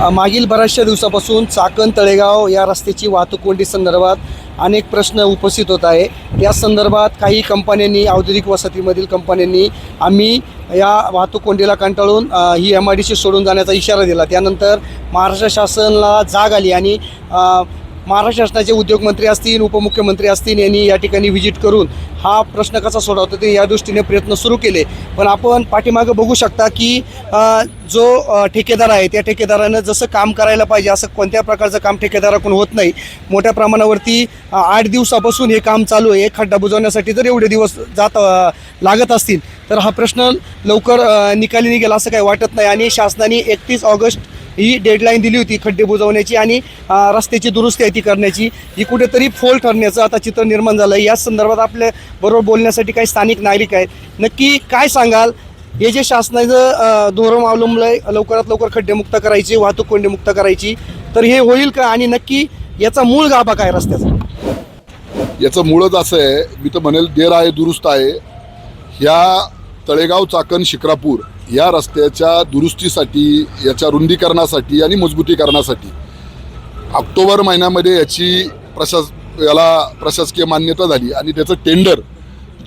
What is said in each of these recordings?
मागील बऱ्याचशा दिवसापासून चाकण तळेगाव या रस्त्याची वाहतूक कोंडी संदर्भात अनेक प्रश्न उपस्थित होत आहे। त्या संदर्भात काही कंपन्यांनी, औद्योगिक वसाहतीमधील कंपन्यांनी आम्ही या वाहतूक कोंडीला कंटाळून ही MIDC सोडून जाण्याचा इशारा दिला। त्यानंतर महाराष्ट्र शासनाला जाग आली आणि महाराष्ट्र शासनाचे उद्योगमंत्री असतील, उपमुख्यमंत्री असतील यांनी या ठिकाणी व्हिजिट करून हा प्रश्न कसा सोडवता ते या दृष्टीने प्रयत्न सुरू केले। पण आपण पाठीमागे बघू शकता की जो ठेकेदार आहे त्या ठेकेदारानं जसं काम करायला पाहिजे असं कोणत्या प्रकारचं काम ठेकेदाराकडून होत नाही। मोठ्या प्रमाणावरती 8 दिवसापासून हे काम चालू आहे। खड्डा बुजवण्यासाठी जर एवढे दिवस लागत असतील तर हा प्रश्न लवकर निकाली निघेल असं काही वाटत नाही। आणि शासनाने 31 ऑगस्ट ही डेडलाईन दिली होती खड्डे बुजवण्याची आणि रस्त्याची दुरुस्ती आहे ती करण्याची। ही कुठेतरी फोल ठरण्याचं आता चित्र निर्माण झालं आहे। या संदर्भात आपल्या बरोबर बोलण्यासाठी काही स्थानिक नागरिक आहेत। नक्की काय सांगाल, हे जे शासनाचं धोरण अवलंबलं आहे लवकरात लवकर खड्डेमुक्त करायची, वाहतूक कोंडीमुक्त करायची, तर हे होईल का? आणि नक्की याचा मूळ गाभा काय रस्त्याचा? याचं मूळच असं आहे, मी तर म्हणेल देर आहे दुरुस्त आहे। ह्या तळेगाव चाकण शिक्रापूर या रस्त्याच्या दुरुस्तीसाठी, याच्या रुंदीकरणासाठी आणि मजबूतीकरणासाठी ऑक्टोबर महिन्यामध्ये याची प्रशासकीय मान्यता झाली आणि त्याचं टेंडर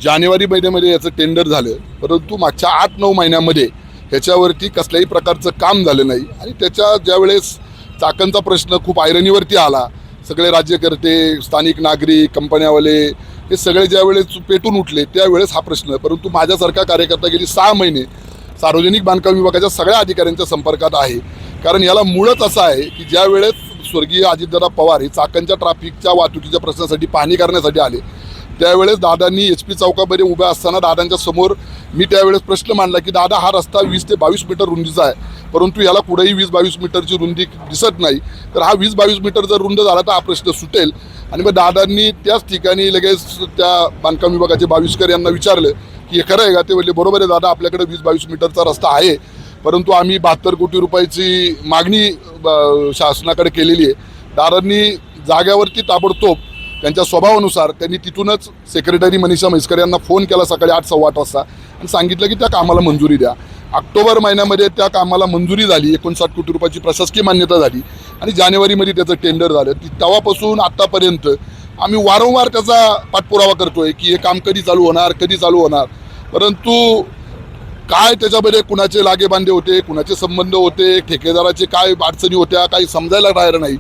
जानेवारी महिन्यामध्ये याचं टेंडर झालं। परंतु मागच्या 8-9 महिन्यामध्ये ह्याच्यावरती कसल्याही प्रकारचं काम झालं नाही। आणि त्याच्या ज्यावेळेस चाकणचा प्रश्न खूप ऐरणीवरती आला, सगळे राज्यकर्ते, स्थानिक नागरिक, कंपन्यावाले हे सगळे ज्यावेळेस पेटून उठले त्यावेळेस हा प्रश्न। परंतु माझ्यासारखा कार्यकर्ता गेली 6 महिने सार्वजनिक बांधकाम विभागाच्या सगळ्या अधिकाऱ्यांच्या संपर्कात आहे। कारण याला मूळच असं आहे की ज्या वेळेस स्वर्गीय अजितदादा पवार हे चाकणच्या ट्रॅफिकच्या वाहतुकीच्या प्रश्नासाठी पाहणी करण्यासाठी आले त्यावेळेस दादांनी HP चौकामध्ये उभ्या असताना दादांच्या समोर मी त्यावेळेस प्रश्न मांडला की दादा हा रस्ता 20 ते 22 मीटर रुंदीचा आहे, परंतु याला कुठेही 20-22 मीटरची रुंदी दिसत नाही, तर हा 20-22 मीटर जर रुंद झाला तर हा प्रश्न सुटेल। आणि मग दादांनी त्याच ठिकाणी लगेच त्या बांधकाम विभागाचे बाविस्कर यांना विचारलं की हे खरं आहे का? ते बोलले बरोबर आहे दादा, आपल्याकडे 20-22 मीटरचा रस्ता आहे, परंतु आम्ही 72 कोटी रुपयाची मागणी शासनाकडे केलेली आहे। दादांनी जाग्यावरती ताबडतोब त्यांच्या स्वभावानुसार त्यांनी तिथूनच सेक्रेटरी मनीषा म्हैसकर यांना फोन केला सकाळी 8-8:15 वाजता आणि सांगितलं की त्या कामाला मंजुरी द्या। ऑक्टोबर महिन्यामध्ये त्या कामाला मंजुरी झाली, 59 कोटी रुपयाची प्रशासकीय मान्यता झाली आणि जानेवारीमध्ये त्याचं टेंडर झालं। तेव्हापासून आत्तापर्यंत आम्ही वारंवार त्याचा पाठपुरावा करतोय की हे काम कधी चालू होणार, कधी चालू होणार, परंतु काय त्याच्यामध्ये कुणाचे लागेबांधे होते, कुणाचे संबंध होते, ठेकेदाराचे काय अडचणी होत्या काही समजायला तयार नाही।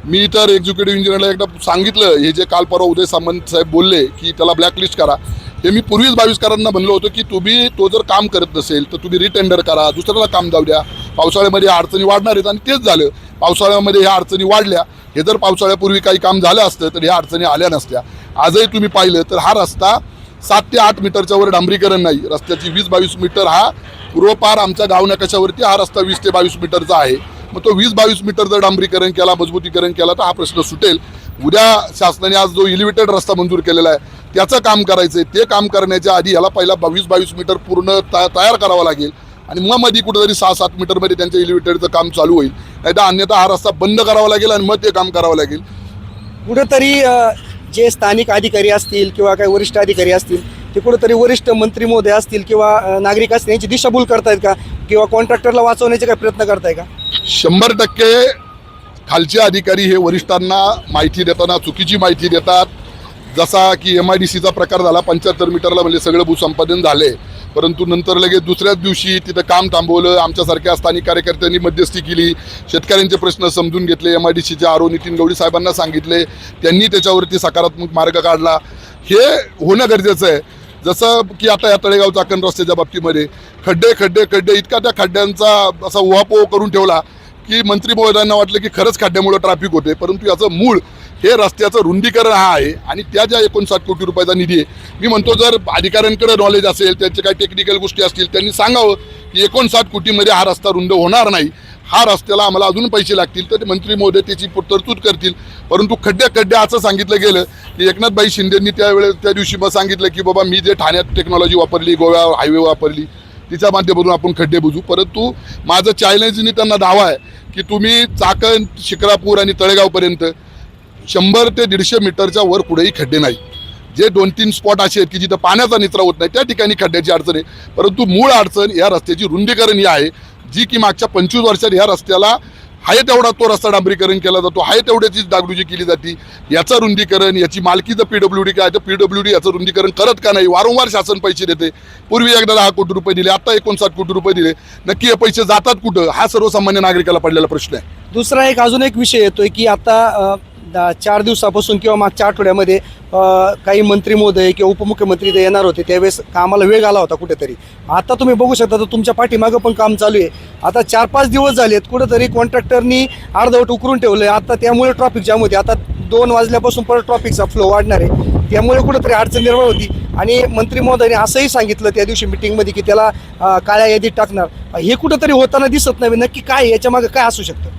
मी तर एक्झिक्युटिव्ह इंजिनियरला एकदा सांगितलं, हे जे काल परवा उदय सामंत साहेब बोलले की त्याला ब्लॅकलिस्ट करा, हे मी पूर्वीच बाविस्करांना म्हणलं होतं की तुम्ही तो जर काम करत नसेल तर तुम्ही रिटेंडर करा, दुसऱ्याला काम जाऊ द्या। पावसाळ्यामध्ये अडचणी वाढणार आहेत आणि तेच झालं, पावसाळ्यामध्ये ह्या अडचणी वाढल्या। हे जर पावसाळ्यापूर्वी काही काम झालं असतं तर ह्या अडचणी आल्या नसत्या। आजही तुम्ही पाहिलं तर हा रस्ता 7 ते 8 मीटरच्या वर डांबरीकरण नाही, रस्त्याची 20-22 मीटर हा पूर्वपार आमच्या गाव नकाशावरती हा रस्ता 20 ते 22 मीटरचा आहे। मग तो 20-22 मीटर जर डांबरीकरण केला, मजबूतीकरण केला तर हा प्रश्न सुटेल। उद्या शासनाने आज जो एलिव्हेटेड रस्ता मंजूर केलेला आहे त्याचं काम करायचं आहे, ते काम करण्याच्या आधी याला पहिला 22-22 मीटर पूर्ण तयार करावा लागेल आणि मग मध्ये कुठेतरी 6-7 मीटरमध्ये त्यांच्या एलिव्हेटेडचं काम चालू होईल, नाहीतर अन्यथा हा रस्ता बंद करावा लागेल आणि मग ते काम करावं लागेल। कुठेतरी जे स्थानिक अधिकारी असतील किंवा काही वरिष्ठ अधिकारी असतील ते कुठेतरी वरिष्ठ मंत्री महोदय असतील किंवा नागरिक असतील यांची दिशाभूल करतायत का किंवा कॉन्ट्रॅक्टरला वाचवण्याचे काही प्रयत्न करताय का? 100% खालचे अधिकारी हे वरिष्ठांना माहिती देताना चुकीची माहिती देतात। जसा की MIDCचा प्रकार झाला, 75 मीटरला म्हणजे सगळं भूसंपादन झाले, परंतु नंतर लगेच दुसऱ्याच दिवशी तिथं काम थांबवलं। आमच्यासारख्या स्थानिक कार्यकर्त्यांनी मध्यस्थी केली, शेतकऱ्यांचे प्रश्न समजून घेतले, MIDCचे RO नितीन गवळी साहेबांना सांगितले, त्यांनी त्याच्यावरती सकारात्मक मार्ग काढला। हे होणं गरजेचं आहे। जसं की आता या तळेगाव चाकण रस्त्याच्या बाबतीमध्ये खड्डे खड्डे खड्डे इतका त्या खड्ड्यांचा असा उहापोह करून ठेवला की मंत्री महोदयांना वाटलं की खरंच खड्ड्यामुळे ट्रॅफिक होते, परंतु याचं मूळ हे रस्त्याचं रुंदीकरण हा आहे आणि त्या ज्या 59 कोटी रुपयाचा निधी आहे, मी म्हणतो जर अधिकाऱ्यांकडे नॉलेज असेल, त्यांचे काही टेक्निकल गोष्टी असतील, त्यांनी सांगावं की 59 कोटीमध्ये हा रस्ता रुंद होणार नाही, हा रस्त्याला आम्हाला अजून पैसे लागतील, तर मंत्री महोदय त्याची तरतूद करतील। परंतु खड्डे असं सांगितलं गेलं की एकनाथभाई शिंदेंनी त्या दिवशी मग सांगितलं की बाबा मी जे ठाण्यात टेक्नॉलॉजी वापरली, गोव्या हायवे वापरली, तिच्या माध्यमातून आपण खड्डे बुजू। परंतु माझं चॅलेंजनी त्यांना दावा आहे की तुम्ही चाकण, शिक्रापूर आणि तळेगावपर्यंत 100 ते 150 मीटरच्या वर कुठेही खड्डे नाही। जे 2-3 स्पॉट असे आहेत की जिथं पाण्याचा निचरा होत नाही त्या ठिकाणी खड्ड्याची अडचण आहे, परंतु मूळ अडचण या रस्त्याची रुंदीकरण ही आहे, जी की मागच्या 25 वर्षात ह्या रस्त्याला आहे तेवढा तो रस्ता डांबरीकरण केला जातो, आहे तेवढ्याची डागडुजी केली जाते. याचं रुंदीकरण, याची मालकी जर PWD काय तर PWD याचं रुंदीकरण करत का नाही? वारंवार शासन पैसे देते. पूर्वी एकदा 10 कोटी रुपये दिले, आता 59 कोटी रुपये दिले. नक्की हे पैसे जातात कुठं? हा सर्वसामान्य नागरिकाला पडलेला प्रश्न आहे. दुसरा एक अजून एक विषय येतोय की आता 4 दिवसापासून किंवा मागच्या आठवड्यामध्ये काही मंत्री महोदय किंवा उपमुख्यमंत्री ते येणार होते, त्यावेळेस कामाला वेग आला होता कुठेतरी. आता तुम्ही बघू शकता तर तुमच्या पाठीमागं पण काम चालू आहे. आता 4-5 दिवस झालेत, कुठेतरी कॉन्ट्रॅक्टरनी अर्धवट उकरून ठेवलं आहे. आता त्यामुळे ट्रॉफिक जाम होते. आता 2 वाजल्यापासून परत ट्रॉफिकचा फ्लो वाढणार आहे, त्यामुळे कुठेतरी अडचण निर्माण होती. आणि मंत्री महोदयाने असंही सांगितलं त्या दिवशी मिटिंगमध्ये की त्याला काळ्या यादीत टाकणार. हे कुठेतरी होताना दिसत नाही. नक्की काय याच्या मागे काय असू शकतं?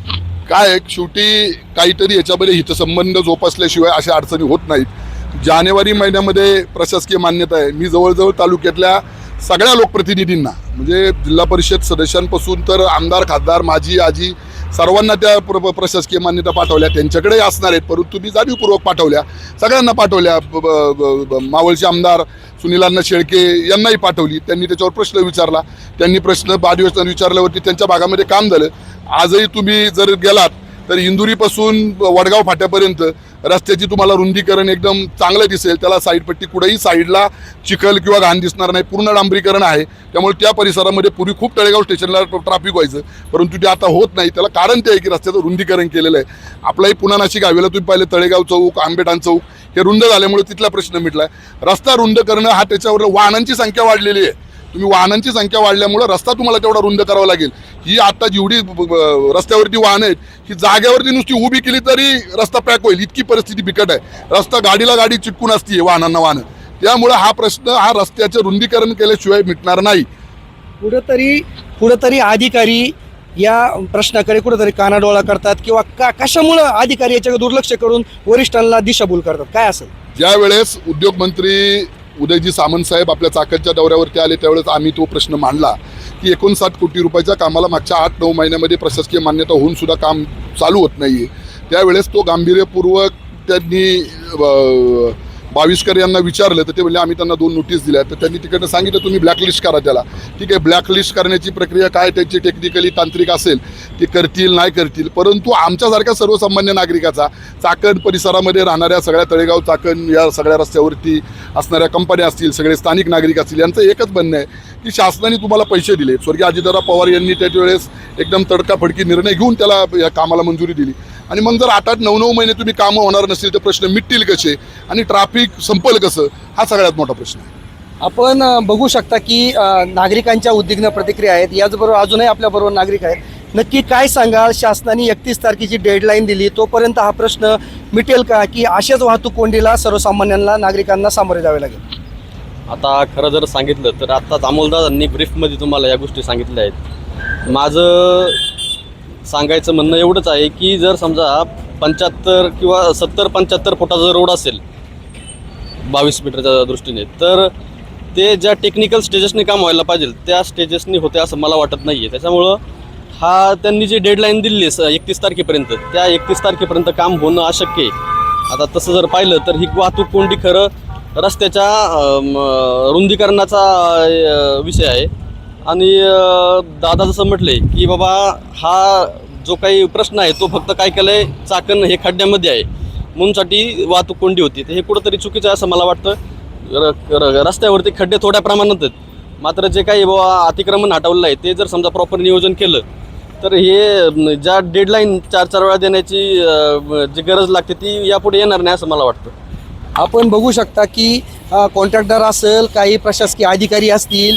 काय शेवटी काहीतरी याच्यामध्ये हितसंबंध जोपासल्याशिवाय अशा अडचणी होत नाहीत. जानेवारी महिन्यामध्ये प्रशासकीय मान्यता आहे. मी जवळजवळ तालुक्यातल्या सगळ्या लोकप्रतिनिधींना म्हणजे जिल्हा परिषद सदस्यांपासून तर आमदार, खासदार, माजी, आजी सर्वांना त्या प्रशासकीय मान्यता पाठवल्या. त्यांच्याकडेही असणार आहेत, परंतु मी जाणीवपूर्वक पाठवल्या, सगळ्यांना पाठवल्या. मावळचे आमदार सुनीलांना शेळके यांनाही पाठवली. त्यांनी त्याच्यावर प्रश्न विचारला. त्यांनी प्रश्न अधिवेशनात विचारल्यावरती त्यांच्या भागामध्ये काम झालं. आजही तुम्ही जर गेलात तर इंदुरीपासून वडगाव फाट्यापर्यंत रस्त्याची तुम्हाला रुंदीकरण एकदम चांगलं दिसेल. त्याला साईडपट्टी कुठेही साईडला चिखल किंवा घाण दिसणार नाही. पूर्ण डांबरीकरण आहे. त्यामुळे त्या परिसरामध्ये पूर्वी खूप तळेगाव स्टेशनला ट्रॅफिक व्हायचं, परंतु ते आता होत नाही. त्याला कारण ते आहे की रस्त्याचं रुंदीकरण केलेलं आहे. आपलाही पुन्हा नाशिक हायवेला तुम्ही पाहिलं तळेगाव चौक, आंबेठाण चौक हे रुंद झाल्यामुळे तिथला प्रश्न मिटला आहे. रस्ता रुंद करणं हा त्याच्यावर वाहनांची संख्या वाढलेली आहे. तुम्ही वाहनांची संख्या वाढल्यामुळे रस्ता तुम्हाला तेवढा रुंद करावा लागेल. ही आता जेवढी रस्त्यावरती वाहनं आहेत ही जागेवरती नुसती उभी केली तरी रस्ता पॅक होईल, इतकी परिस्थिती बिकट आहे. रस्ता गाडीला गाडी चिटकून असते, वाहनांना वाहनं. त्यामुळे हा प्रश्न हा रस्त्याचं रुंदीकरण केल्याशिवाय मिटणार नाही. कुठेतरी अधिकारी या प्रश्नाकडे कुठेतरी कानाडोळा करतात किंवा कशामुळे अधिकारी याच्याकडे दुर्लक्ष करून वरिष्ठांना दिशाभूल करतात, काय असेल? ज्या वेळेस उद्योग मंत्री उदयजी सामंत साहेब आपल्या चाकणच्या दौऱ्यावरती आले त्यावेळेस आम्ही तो प्रश्न मांडला की 59 कोटी रुपयाच्या कामाला मागच्या 8-9 महिन्यामध्ये प्रशासकीय मान्यता होऊन सुद्धा काम चालू होत नाही आहे. त्यावेळेस तो गांभीर्यपूर्वक त्यांनी बाविस्कर यांना विचारलं तर ते म्हणजे आम्ही त्यांना 2 नोटीस दिल्या. तर त्यांनी तिकडनं सांगितलं तुम्ही ब्लॅकलिस्ट करा त्याला. ठीक आहे, ब्लॅकलिस्ट करण्याची प्रक्रिया काय त्यांची टेक्निकली तांत्रिक असेल ते करतील नाही करतील, परंतु आमच्यासारख्या सर्वसामान्य नागरिकाचा चाकण परिसरामध्ये राहणाऱ्या सगळ्या तळेगाव चाकण या सगळ्या रस्त्यावरती असणाऱ्या कंपन्या असतील, सगळे स्थानिक नागरिक असतील, यांचं एकच म्हणणं आहे की शासनाने तुम्हाला पैसे दिले. स्वर्गीय अजितदादा पवार यांनी त्यावेळेस एकदम तडकाफडकी निर्णय घेऊन त्याला या कामाला मंजुरी दिली. आणि मग जर 8-9 महिने तुम्ही कामं होणार नसतील तर प्रश्न मिटतील कसे आणि ट्रॅफिक संपल कसं, हा सगळ्यात मोठा प्रश्न आहे. आपण बघू शकता की नागरिकांच्या उद्विग्न प्रतिक्रिया आहेत. याचबरोबर अजूनही आपल्याबरोबर नागरिक आहेत. नक्की काय सांगाल? शासनाने 31 तारखेची डेडलाईन दिली, तोपर्यंत हा प्रश्न मिटेल का, की अशाच वाहतूक कोंडीला सर्वसामान्यांना नागरिकांना सामोरे जावे लागेल? आता खरं जर सांगितलं तर आत्ताच अमोलदादांनी ब्रीफमध्ये तुम्हाला या गोष्टी सांगितल्या आहेत. माझं सांगायचं म्हणणं एवढंच आहे की जर समजा 75 किंवा 70-75 फुटाचा रोड असेल 22 मीटरच्या दृष्टीने, तर ते ज्या टेक्निकल स्टेजेसनी काम व्हायला पाहिजे त्या स्टेजेसनी होते असं मला वाटत नाही आहे. त्याच्यामुळं हा त्यांनी जी डेडलाईन दिली 31 तारखेपर्यंत, त्या 31 तारखेपर्यंत काम होणं अशक्य आहे. आता तसं जर पाहिलं तर ही वाहतूक कोंडी खरं रस्त्याच्या रुंदीकरणाचा विषय आहे. आणि दादा जसं म्हटले की बाबा हा जो काही प्रश्न आहे तो फक्त काय केलं आहे, चाकण हे खड्ड्यामध्ये आहे म्हणूनसाठी वाहतूक कोंडी होती. तर हे कुठंतरी चुकीचं आहे असं मला वाटतं. रस्त्यावरती खड्डे थोड्या प्रमाणात आहेत, मात्र जे काही बाबा अतिक्रमण हटवलं आहे ते जर समजा प्रॉपर नियोजन केलं तर हे ज्या डेडलाईन 4-4 वेळा देण्याची जी गरज लागते ती यापुढे येणार नाही असं मला वाटतं. आपण बघू शकता की कॉन्ट्रॅक्टर असेल, काही प्रशासकीय अधिकारी असतील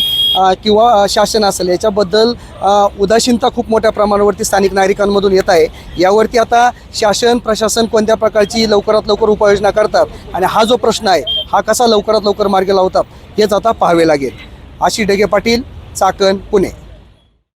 किंवा शासन असेल, याच्याबद्दल उदासीनता खूप मोठ्या प्रमाणावरती स्थानिक नागरिकांमधून येत आहे. यावरती आता शासन प्रशासन कोणत्या प्रकारची लवकरात लवकर उपाययोजना करतात आणि हा जो प्रश्न आहे हा कसा लवकरात लवकर मार्गी लावतात हेच आता पाहावे लागेल. आशिष ढगे पाटील, चाकण, पुणे.